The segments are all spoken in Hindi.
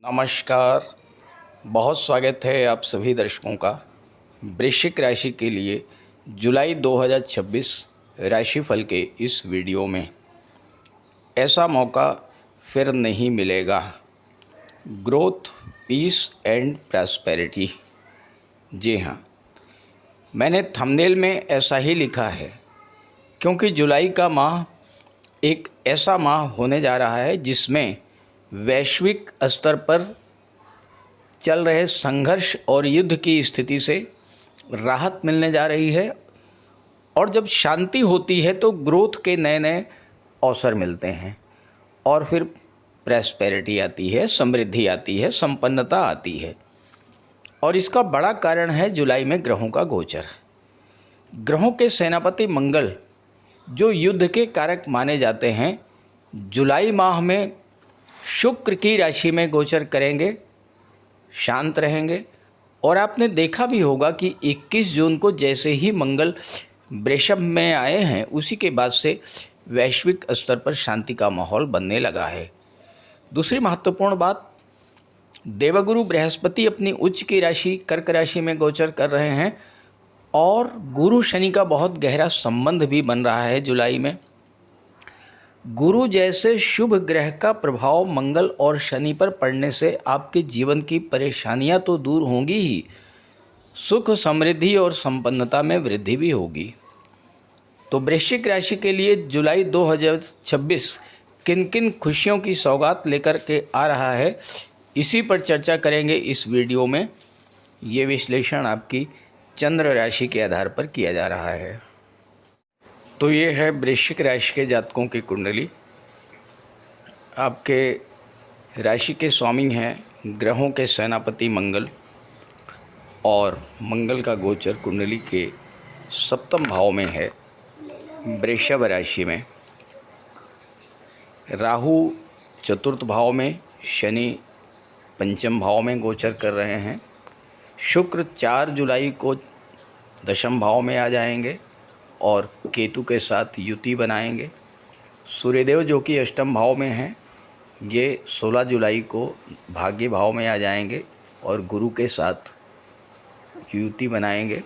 नमस्कार। बहुत स्वागत है आप सभी दर्शकों का वृश्चिक राशि के लिए जुलाई 2026 राशिफल के इस वीडियो में। ऐसा मौका फिर नहीं मिलेगा। Growth, peace and prosperity. जी हाँ, मैंने थंबनेल में ऐसा ही लिखा है क्योंकि जुलाई का माह एक ऐसा माह होने जा रहा है जिसमें वैश्विक स्तर पर चल रहे संघर्ष और युद्ध की स्थिति से राहत मिलने जा रही है। और जब शांति होती है तो ग्रोथ के नए नए अवसर मिलते हैं और फिर प्रॉस्पेरिटी आती है, समृद्धि आती है, संपन्नता आती है। और इसका बड़ा कारण है जुलाई में ग्रहों का गोचर। ग्रहों के सेनापति मंगल, जो युद्ध के कारक माने जाते हैं, जुलाई माह में शुक्र की राशि में गोचर करेंगे, शांत रहेंगे। और आपने देखा भी होगा कि 21 जून को जैसे ही मंगल वृषभ में आए हैं, उसी के बाद से वैश्विक स्तर पर शांति का माहौल बनने लगा है। दूसरी महत्वपूर्ण बात, देवगुरु बृहस्पति अपनी उच्च की राशि कर्क राशि में गोचर कर रहे हैं और गुरु शनि का बहुत गहरा संबंध भी बन रहा है जुलाई में। गुरु जैसे शुभ ग्रह का प्रभाव मंगल और शनि पर पड़ने से आपके जीवन की परेशानियां तो दूर होंगी ही, सुख, समृद्धि और संपन्नता में वृद्धि भी होगी। तो वृश्चिक राशि के लिए जुलाई 2026 किन किन खुशियों की सौगात लेकर के आ रहा है, इसी पर चर्चा करेंगे इस वीडियो में। ये विश्लेषण आपकी चंद्र राशि के आधार पर किया जा रहा है। तो ये है वृश्चिक राशि के जातकों की कुंडली। आपके राशि के स्वामी हैं ग्रहों के सेनापति मंगल, और मंगल का गोचर कुंडली के सप्तम भाव में है, वृषभ राशि में। राहु चतुर्थ भाव में, शनि पंचम भाव में गोचर कर रहे हैं। शुक्र 4 जुलाई को दशम भाव में आ जाएंगे और केतु के साथ युति बनाएंगे। सूर्यदेव जो कि अष्टम भाव में हैं, ये 16 जुलाई को भाग्य भाव में आ जाएंगे और गुरु के साथ युति बनाएंगे।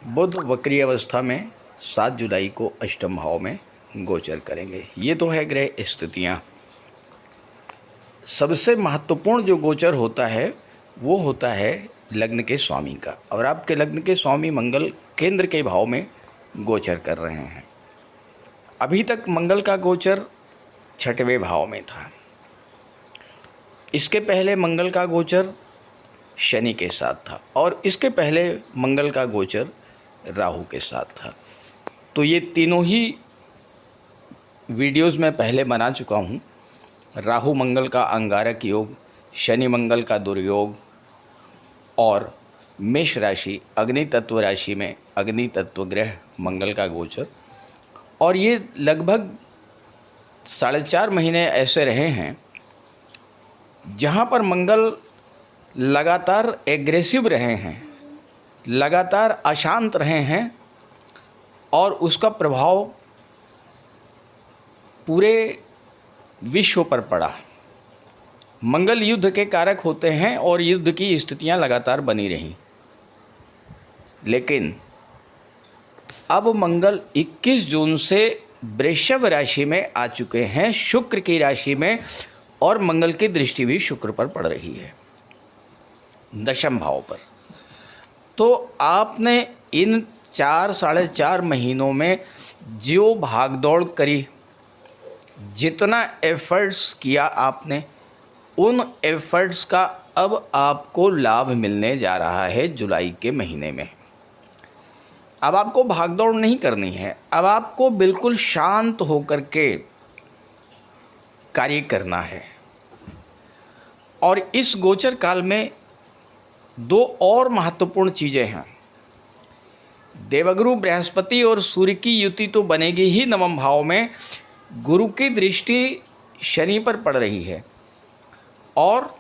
बुध वक्री अवस्था में 7 जुलाई को अष्टम भाव में गोचर करेंगे। ये तो है ग्रह स्थितियाँ। सबसे महत्वपूर्ण जो गोचर होता है वो होता है लग्न के स्वामी का, और आपके लग्न के स्वामी मंगल केंद्र के भाव में गोचर कर रहे हैं। अभी तक मंगल का गोचर 6वें भाव में था। इसके पहले मंगल का गोचर शनि के साथ था और इसके पहले मंगल का गोचर राहु के साथ था। तो ये तीनों ही वीडियोस में पहले बना चुका हूँ। राहु मंगल का अंगारक योग, शनि मंगल का दुर्योग, और मेष राशि अग्नि तत्व राशि में अग्नि तत्व ग्रह मंगल का गोचर। और ये लगभग 4.5 महीने ऐसे रहे हैं जहाँ पर मंगल लगातार एग्रेसिव रहे हैं, लगातार अशांत रहे हैं और उसका प्रभाव पूरे विश्व पर पड़ा। मंगल युद्ध के कारक होते हैं और युद्ध की स्थितियां लगातार बनी रहीं। लेकिन अब मंगल 21 जून से वृषभ राशि में आ चुके हैं, शुक्र की राशि में, और मंगल की दृष्टि भी शुक्र पर पड़ रही है, दशम भाव पर। तो आपने इन 4-4.5 महीनों में जो भागदौड़ करी, जितना एफर्ट्स किया आपने, उन एफर्ट्स का अब आपको लाभ मिलने जा रहा है जुलाई के महीने में। अब आपको भागदौड़ नहीं करनी है, अब आपको बिल्कुल शांत होकर के कार्य करना है। और इस गोचर काल में 2 और महत्वपूर्ण चीज़ें हैं। देवगुरु बृहस्पति और सूर्य की युति तो बनेगी ही नवम भाव में, गुरु की दृष्टि शनि पर पड़ रही है और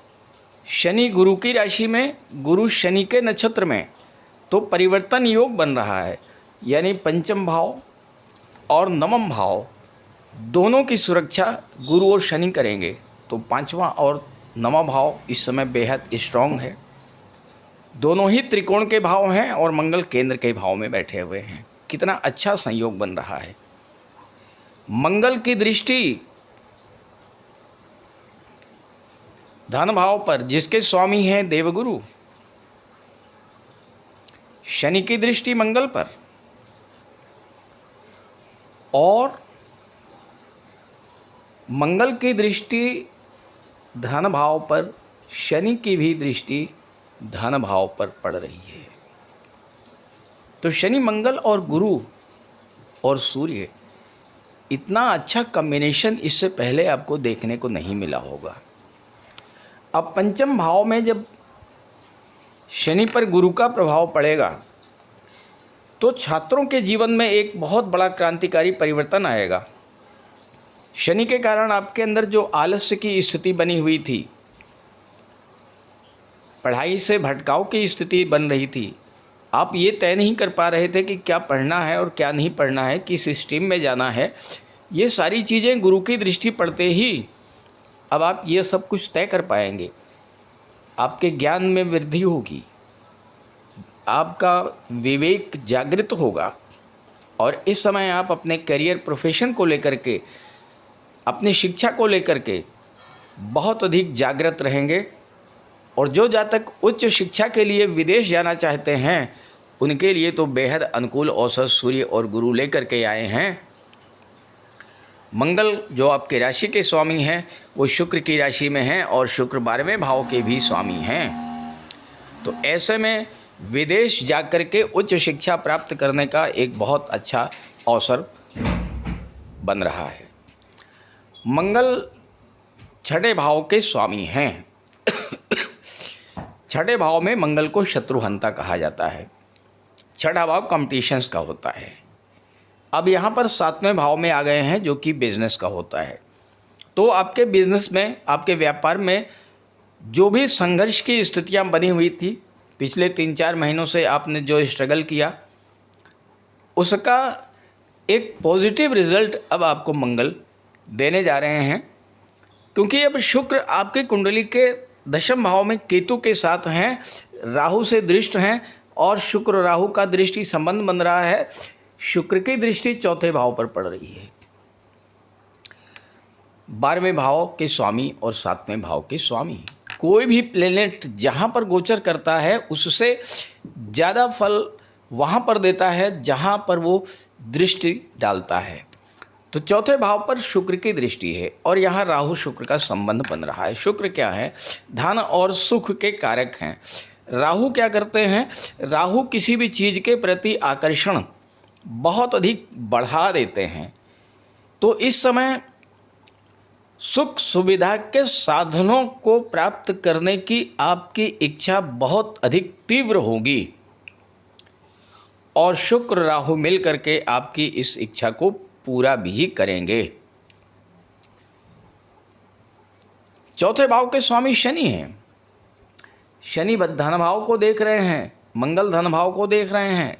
शनि गुरु की राशि में, गुरु शनि के नक्षत्र में, तो परिवर्तन योग बन रहा है। यानी पंचम भाव और नवम भाव दोनों की सुरक्षा गुरु और शनि करेंगे। तो 5वां और नवा भाव इस समय बेहद स्ट्रांग है। दोनों ही त्रिकोण के भाव हैं और मंगल केंद्र के भाव में बैठे हुए हैं। कितना अच्छा संयोग बन रहा है। मंगल की दृष्टि धन भाव पर, जिसके स्वामी हैं देवगुरु। शनि की दृष्टि मंगल पर और मंगल की दृष्टि धन भाव पर, शनि की भी दृष्टि धन भाव पर पड़ रही है। तो शनि, मंगल और गुरु और सूर्य, इतना अच्छा कॉम्बिनेशन इससे पहले आपको देखने को नहीं मिला होगा। अब पंचम भाव में जब शनि पर गुरु का प्रभाव पड़ेगा तो छात्रों के जीवन में एक बहुत बड़ा क्रांतिकारी परिवर्तन आएगा। शनि के कारण आपके अंदर जो आलस्य की स्थिति बनी हुई थी, पढ़ाई से भटकाव की स्थिति बन रही थी, आप ये तय नहीं कर पा रहे थे कि क्या पढ़ना है और क्या नहीं पढ़ना है, किस स्ट्रीम में जाना है, ये सारी चीज़ें गुरु की दृष्टि पड़ते ही अब आप ये सब कुछ तय कर पाएंगे। आपके ज्ञान में वृद्धि होगी, आपका विवेक जागृत होगा और इस समय आप अपने करियर, प्रोफेशन को लेकर के, अपनी शिक्षा को लेकर के बहुत अधिक जागृत रहेंगे। और जो जातक उच्च शिक्षा के लिए विदेश जाना चाहते हैं, उनके लिए तो बेहद अनुकूल अवसर सूर्य और गुरु लेकर के आए हैं। मंगल जो आपके राशि के स्वामी हैं वो शुक्र की राशि में हैं और शुक्र 12वें भाव के भी स्वामी हैं। तो ऐसे में विदेश जाकर के उच्च शिक्षा प्राप्त करने का एक बहुत अच्छा अवसर बन रहा है। मंगल छठे भाव के स्वामी हैं। छठे भाव में मंगल को शत्रुहंता कहा जाता है। छठा भाव कॉम्पिटिशन्स का होता है। अब यहाँ पर 7वें भाव में आ गए हैं जो कि बिजनेस का होता है। तो आपके बिजनेस में, आपके व्यापार में जो भी संघर्ष की स्थितियाँ बनी हुई थी, पिछले 3-4 महीनों से आपने जो स्ट्रगल किया, उसका एक पॉजिटिव रिजल्ट अब आपको मंगल देने जा रहे हैं। क्योंकि अब शुक्र आपकी कुंडली के 10वें भाव में केतु के साथ हैं, राहु से दृष्ट हैं और शुक्र राहु का दृष्टि संबंध बन रहा है। शुक्र की दृष्टि 4थे भाव पर पड़ रही है। 12वें भाव के स्वामी और 7वें भाव के स्वामी। कोई भी प्लेनेट जहाँ पर गोचर करता है उससे ज़्यादा फल वहाँ पर देता है जहाँ पर वो दृष्टि डालता है। तो 4थे भाव पर शुक्र की दृष्टि है और यहाँ राहु शुक्र का संबंध बन रहा है। शुक्र क्या है? धन और सुख के कारक हैं। राहु क्या करते हैं? राहु किसी भी चीज़ के प्रति आकर्षण बहुत अधिक बढ़ा देते हैं। तो इस समय सुख सुविधा के साधनों को प्राप्त करने की आपकी इच्छा बहुत अधिक तीव्र होगी और शुक्र राहु मिल करके आपकी इस इच्छा को पूरा भी करेंगे। 4थे भाव के स्वामी शनि हैं। शनि धन भाव को देख रहे हैं, मंगल धन भाव को देख रहे हैं।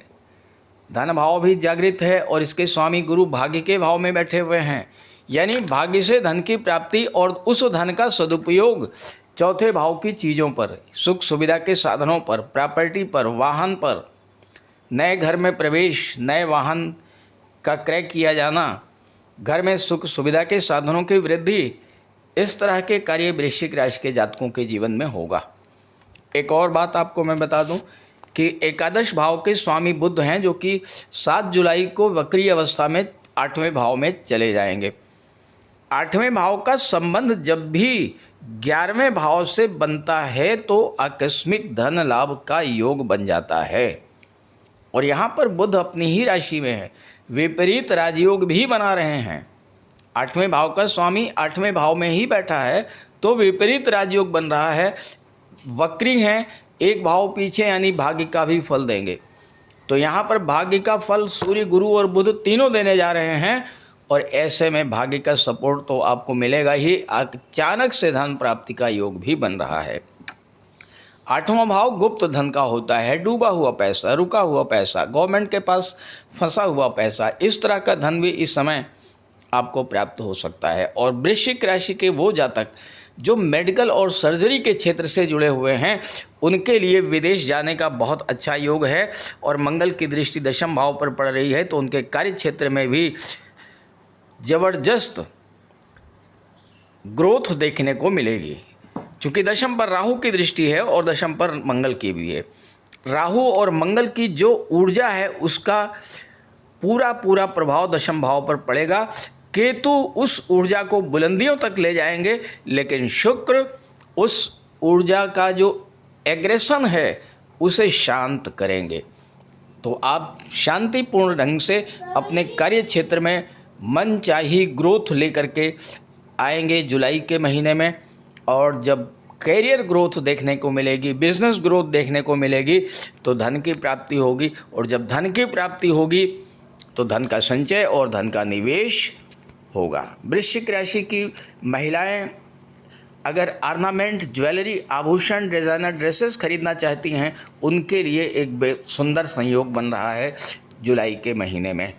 धन भाव भी जागृत है और इसके स्वामी गुरु भाग्य के भाव में बैठे हुए हैं। यानी भाग्य से धन की प्राप्ति और उस धन का सदुपयोग 4थे भाव की चीज़ों पर, सुख सुविधा के साधनों पर, प्रॉपर्टी पर, वाहन पर, नए घर में प्रवेश, नए वाहन का क्रय किया जाना, घर में सुख सुविधा के साधनों की वृद्धि, इस तरह के कार्य वृश्चिक राशि के जातकों के जीवन में होगा। एक और बात आपको मैं बता दूं कि एकादश भाव के स्वामी बुध हैं जो कि 7 जुलाई को वक्री अवस्था में 8वें भाव में चले जाएंगे। 8वें भाव का संबंध जब भी 11वें भाव से बनता है तो आकस्मिक धन लाभ का योग बन जाता है। और यहाँ पर बुध अपनी ही राशि में है, विपरीत राजयोग भी बना रहे हैं। 8वें भाव का स्वामी 8वें भाव में ही बैठा है तो विपरीत राजयोग बन रहा है। वक्री हैं, एक भाव पीछे, यानी भाग्य का भी फल देंगे। तो यहाँ पर भाग्य का फल सूर्य, गुरु और बुध तीनों देने जा रहे हैं और ऐसे में भाग्य का सपोर्ट तो आपको मिलेगा ही। अचानक से धन प्राप्ति का योग भी बन रहा है। 8वां भाव गुप्त धन का होता है, डूबा हुआ पैसा, रुका हुआ पैसा, गवर्नमेंट के पास फंसा हुआ पैसा, इस तरह का धन भी इस समय आपको प्राप्त हो सकता है। और वृश्चिक राशि के वो जातक जो मेडिकल और सर्जरी के क्षेत्र से जुड़े हुए हैं उनके लिए विदेश जाने का बहुत अच्छा योग है। और मंगल की दृष्टि दशम भाव पर पड़ रही है तो उनके कार्य क्षेत्र में भी ज़बरदस्त ग्रोथ देखने को मिलेगी। चूँकि दशम पर राहु की दृष्टि है और दशम पर मंगल की भी है। राहु और मंगल की जो ऊर्जा है उसका पूरा प्रभाव दशम भाव पर पड़ेगा। केतु उस ऊर्जा को बुलंदियों तक ले जाएंगे, लेकिन शुक्र उस ऊर्जा का जो एग्रेशन है उसे शांत करेंगे। तो आप शांतिपूर्ण ढंग से अपने कार्य क्षेत्र में मनचाही ग्रोथ लेकर के आएंगे जुलाई के महीने में। और जब कैरियर ग्रोथ देखने को मिलेगी, बिजनेस ग्रोथ देखने को मिलेगी तो धन की प्राप्ति होगी। और जब धन की प्राप्ति होगी तो धन का संचय और धन का निवेश होगा। वृश्चिक राशि की महिलाएं अगर ऑर्नामेंट, ज्वेलरी, आभूषण, डिज़ाइनर ड्रेसेस खरीदना चाहती हैं उनके लिए एक सुंदर संयोग बन रहा है जुलाई के महीने में।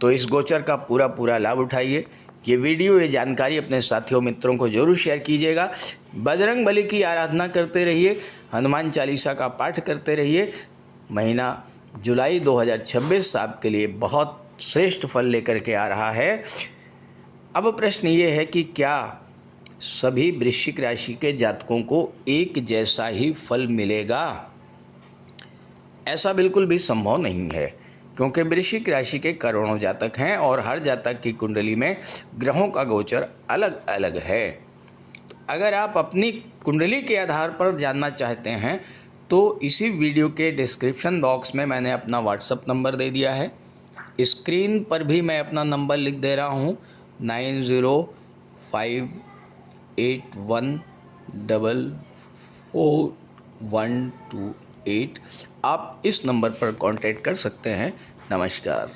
तो इस गोचर का पूरा लाभ उठाइए। ये वीडियो, ये जानकारी अपने साथियों मित्रों को जरूर शेयर कीजिएगा। बजरंग बली की आराधना करते रहिए, हनुमान चालीसा का पाठ करते रहिए। महीना जुलाई 2026 आपके लिए बहुत श्रेष्ठ फल लेकर के आ रहा है। अब प्रश्न ये है कि क्या सभी वृश्चिक राशि के जातकों को एक जैसा ही फल मिलेगा? ऐसा बिल्कुल भी संभव नहीं है, क्योंकि वृश्चिक राशि के करोड़ों जातक हैं और हर जातक की कुंडली में ग्रहों का गोचर अलग अलग है। तो अगर आप अपनी कुंडली के आधार पर जानना चाहते हैं तो इसी वीडियो के डिस्क्रिप्शन बॉक्स में मैंने अपना व्हाट्सएप नंबर दे दिया है। स्क्रीन पर भी मैं अपना नंबर लिख दे रहा हूँ 9058144128। आप इस नंबर पर कांटेक्ट कर सकते हैं। नमस्कार।